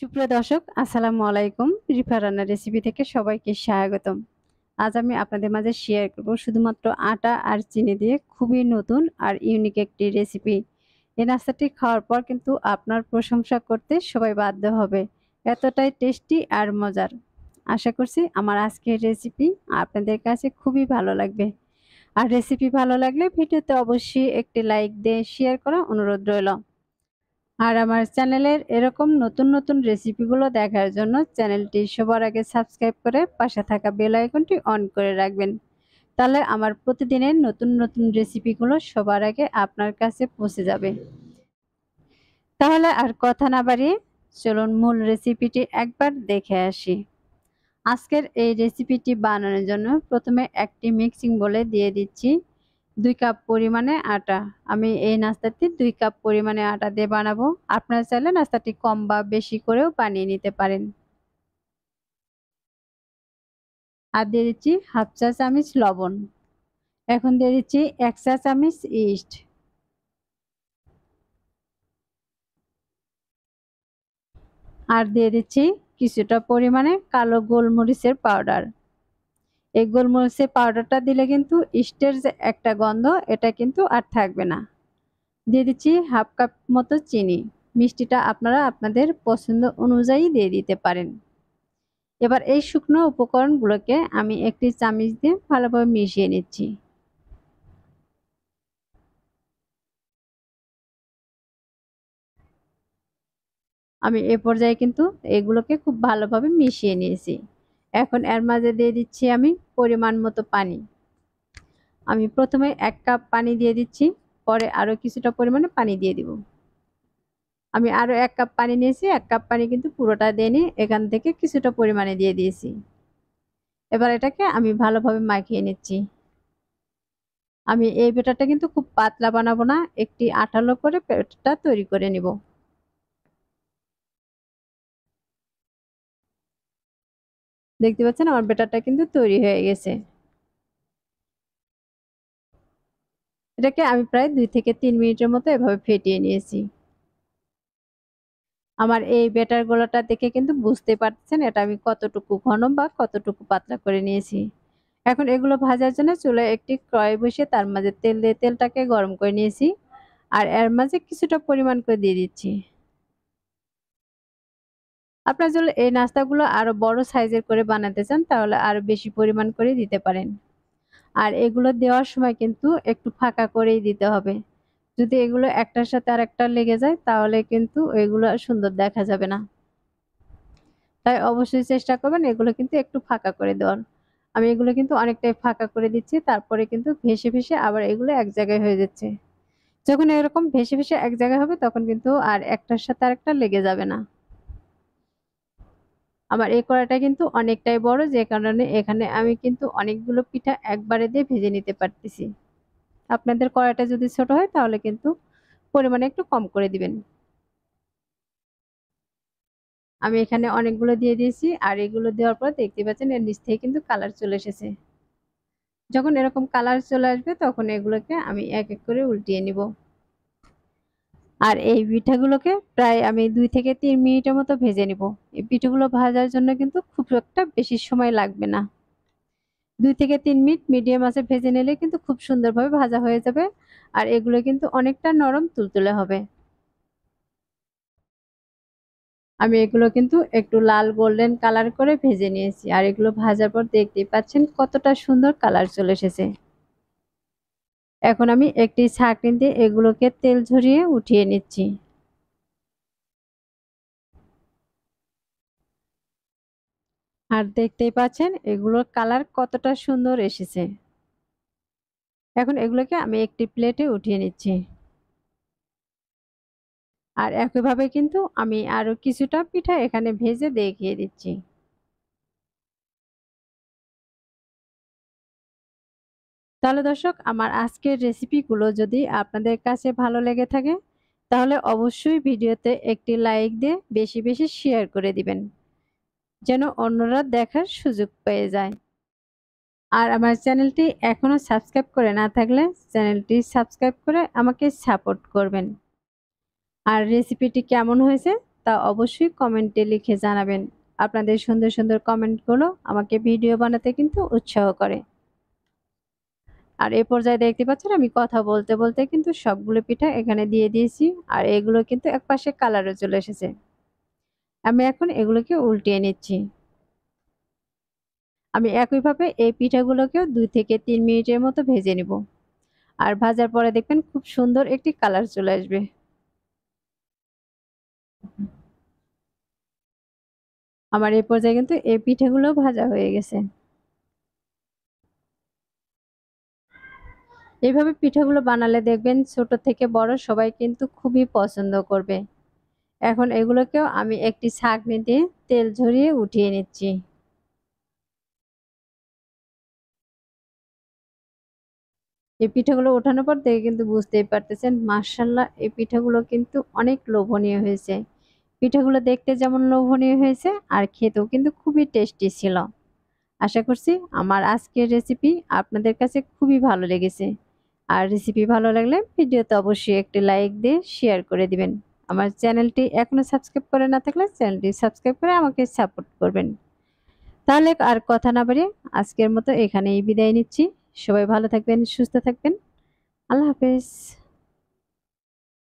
সুপ্রিয় দর্শক, আসসালামু আলাইকুম। রিফা রান্নার রেসিপি থেকে সবাইকে স্বাগতম। আজ আমি আপনাদের মাঝে শেয়ার করব শুধুমাত্র আটা আর চিনি দিয়ে খুবই নতুন আর ইউনিক একটি রেসিপি। এই নাস্তাটি খাওয়ার পর কিন্তু আপনার প্রশংসা করতে সবাই বাধ্য হবে। এতটাই টেস্টি আর মজার। আশা করছি আমার আজকের রেসিপি আপনাদের কাছে খুবই ভালো লাগবে। আর রেসিপি ভালো লাগলে ভিডিওতে অবশ্যই একটি লাইক দিয়ে শেয়ার করার অনুরোধ রইল। আর আমার চ্যানেলের এরকম নতুন রেসিপিগুলো দেখার জন্য চ্যানেলটি সবার আগে সাবস্ক্রাইব করে পাশে থাকা বেল আইকনটি অন করে রাখবেন। তাহলে আমার প্রতিদিনের নতুন রেসিপিগুলো সবার আগে আপনার কাছে পৌঁছে যাবে। তাহলে আর কথা না বাড়িয়ে চলুন মূল রেসিপিটি একবার দেখে আসি। আজকের এই রেসিপিটি বানানোর জন্য প্রথমে একটি মিক্সিং বোলে দিয়ে দিচ্ছি 2 কাপ পরিমাণে আটা। আমি এই নাস্তাটি 2 কাপ পরিমাণে আটা দিয়ে বানাবো। আপনারা চাইলে নাস্তাটি কম বা বেশি করেও বানিয়ে নিতে পারেন। আর দিয়ে দিচ্ছি হাফ চা চামচ লবণ। এখন দিয়ে দিচ্ছি 1 চা চামচ ইস্ট। আর দিয়ে দিচ্ছি কিছুটা পরিমাণে কালো গোলমরিচের পাউডার। এই গোলমরিচের পাউডারটা দিলে কিন্তু ইস্টের যে একটা গন্ধ এটা কিন্তু আর থাকবে না। দিয়ে দিচ্ছি হাফ কাপ মতো চিনি। মিষ্টিটা আপনারা আপনাদের পছন্দ অনুযায়ী দিয়ে দিতে পারেন। এবার এই শুকনো উপকরণগুলোকে আমি একটি চামচ দিয়ে ভালোভাবে মিশিয়ে নিচ্ছি। আমি এ পর্যায়ে কিন্তু এগুলোকে খুব ভালোভাবে মিশিয়ে নিয়েছি। এখন এর মাঝে দিয়ে দিচ্ছি আমি পরিমাণ মতো পানি। আমি প্রথমে 1 কাপ পানি দিয়ে দিচ্ছি, পরে আরো কিছুটা পরিমাণে পানি দিয়ে দিব। আমি আরো 1 কাপ পানি নিয়েছি, 1 কাপ পানি কিন্তু পুরোটা দেইনি, এখান থেকে কিছুটা পরিমাণে দিয়ে দিয়েছি। এবার এটাকে আমি ভালোভাবে মাখিয়ে নিচ্ছি। আমি এই ব্যাটারটা কিন্তু খুব পাতলা বানাবো না, একটি আঠালো করে ব্যাটারটা তৈরি করে নিব। দেখতে পাচ্ছেন আমার ব্যাটারটা কিন্তু তৈরি হয়ে গেছে। এটাকে আমি প্রায় 2 থেকে 3 মিনিটের মতো এভাবে ফেটিয়ে নিয়েছি। আমার এই ব্যাটার গোলাটা দেখে কিন্তু বুঝতে পারছেন এটা আমি কতটুকু ঘন বা কতটুকু পাতলা করে নিয়েছি। এখন এগুলো ভাজার জন্য চুলায় একটি কড়াই বসিয়ে তার মাঝে তেল দিয়ে তেলটাকে গরম করে নিয়েছি। আর এর মাঝে কিছুটা পরিমাণ করে দিয়ে দিচ্ছি। আপনারা যদি এই নাস্তাগুলো আরো বড় সাইজের করে বানাতে চান তাহলে আরো বেশি পরিমাণ করে দিতে পারেন। আর এগুলো দেওয়ার সময় কিন্তু একটু ফাঁকা করেই দিতে হবে। যদি এগুলো একটার সাথে আরেকটা লেগে যায় তাহলে কিন্তু এগুলো আর সুন্দর দেখা যাবে না। তাই অবশ্যই চেষ্টা করবেন এগুলো কিন্তু একটু ফাঁকা করে দেওয়ার। আমি এগুলো কিন্তু অনেকটাই ফাঁকা করে দিচ্ছি, তারপরে কিন্তু ভেসে আবার এগুলো এক জায়গায় হয়ে যাচ্ছে। যখন এরকম ভেসে এক জায়গায় হবে তখন কিন্তু আর একটার সাথে আরেকটা লেগে যাবে না। আমার এই কড়াইটা কিন্তু অনেকটাই বড়, যে কারণে এখানে আমি কিন্তু অনেকগুলো পিঠা একবারে দিয়ে ভেজে নিতে পারতেছি। আপনাদের কড়াইটা যদি ছোট হয় তাহলে কিন্তু পরিমাণে একটু কম করে দিবেন। আমি এখানে অনেকগুলো দিয়ে দিয়েছি আর এগুলো দেওয়ার পর দেখতে পাচ্ছেন এর নিচ থেকে কিন্তু কালার চলে এসেছে। যখন এরকম কালার চলে আসবে তখন এগুলোকে আমি এক এক করে উল্টিয়ে নিব। আর এই পিঠাগুলোকে প্রায় আমি 2 থেকে 3 মিনিটের মতো ভেজে নিব। এই পিঠাগুলো ভাজার জন্য কিন্তু খুব একটা বেশি সময় লাগবে না। 2 থেকে 3 মিনিট মিডিয়াম আঁচে ভেজে নিলে কিন্তু খুব সুন্দরভাবে ভাজা হয়ে যাবে। আর এগুলো কিন্তু অনেকটা নরম তুলতুলে হবে। আমি এগুলো কিন্তু একটু লাল গোল্ডেন কালার করে ভেজে নিয়েছি। আর এগুলো ভাজার পর দেখতেই পাচ্ছেন কতটা সুন্দর কালার চলে এসেছে। এখন আমি একটি ছাঁকনি দিয়ে এগুলোকে তেল ঝরিয়ে উঠিয়ে নিচ্ছি। আর দেখতেই পাচ্ছেন এগুলোর কালার কতটা সুন্দর এসেছে। এখন এগুলোকে আমি একটি প্লেটে উঠিয়ে নিচ্ছি। আর একইভাবে কিন্তু আমি আরো কিছুটা পিঠা এখানে ভেজে দেখিয়ে দিচ্ছি। তাহলে দর্শক, আমার আজকের রেসিপিগুলো যদি আপনাদের কাছে ভালো লেগে থাকে তাহলে অবশ্যই ভিডিওতে একটি লাইক দিয়ে বেশি শেয়ার করে দিবেন, যেন অন্যরা দেখার সুযোগ পেয়ে যায়। আর আমার চ্যানেলটি এখনো সাবস্ক্রাইব করে না থাকলে চ্যানেলটি সাবস্ক্রাইব করে আমাকে সাপোর্ট করবেন। আর রেসিপিটি কেমন হয়েছে তা অবশ্যই কমেন্টে লিখে জানাবেন। আপনাদের সুন্দর সুন্দর কমেন্টগুলো আমাকে ভিডিও বানাতে কিন্তু উৎসাহ করে। আর এই পর্যায়ে দেখতে পাচ্ছেন আমি কথা বলতে বলতে কিন্তু সবগুলো পিঠা এখানে দিয়ে দিয়েছি। আর এগুলো কিন্তু একপাশে কালারও চলে এসেছে। আমি এখন এগুলোকে উল্টিয়ে নিচ্ছি। আমি একইভাবে এই পিঠাগুলোকেও ২ থেকে ৩ মিনিটের মতো ভেজে নিব। আর ভাজার পরে দেখবেন খুব সুন্দর একটি কালার চলে আসবে। আমার এই পর্যায়ে কিন্তু এই পিঠাগুলো ভাজা হয়ে গেছে। এভাবে পিঠাগুলো বানালে দেখবেন ছোট থেকে বড় সবাই কিন্তু খুবই পছন্দ করবে। এখন এগুলোকেও আমি একটি ছাঁকনি দিয়ে তেল ঝরিয়ে উঠিয়ে নিচ্ছি। এই পিঠাগুলো ওঠানোর পর থেকে কিন্তু বুঝতেই পারতেছেন মাশাআল্লাহ এই পিঠাগুলো কিন্তু অনেক লোভনীয় হয়েছে। পিঠাগুলো দেখতে যেমন লোভনীয় হয়েছে আর খেতেও কিন্তু খুবই টেস্টি ছিল। আশা করছি আমার আজকের রেসিপি আপনাদের কাছে খুবই ভালো লেগেছে। আর রেসিপি ভালো লাগলে ভিডিওতে অবশ্যই একটি লাইক দিয়ে শেয়ার করে দিবেন। আমার চ্যানেলটি এখনো সাবস্ক্রাইব করে না থাকলে চ্যানেলটি সাবস্ক্রাইব করে আমাকে সাপোর্ট করবেন। তাহলে আর কথা না বাড়িয়ে আজকের মতো এখানেই বিদায় নিচ্ছি। সবাই ভালো থাকবেন, সুস্থ থাকবেন। আল্লাহ হাফেজ।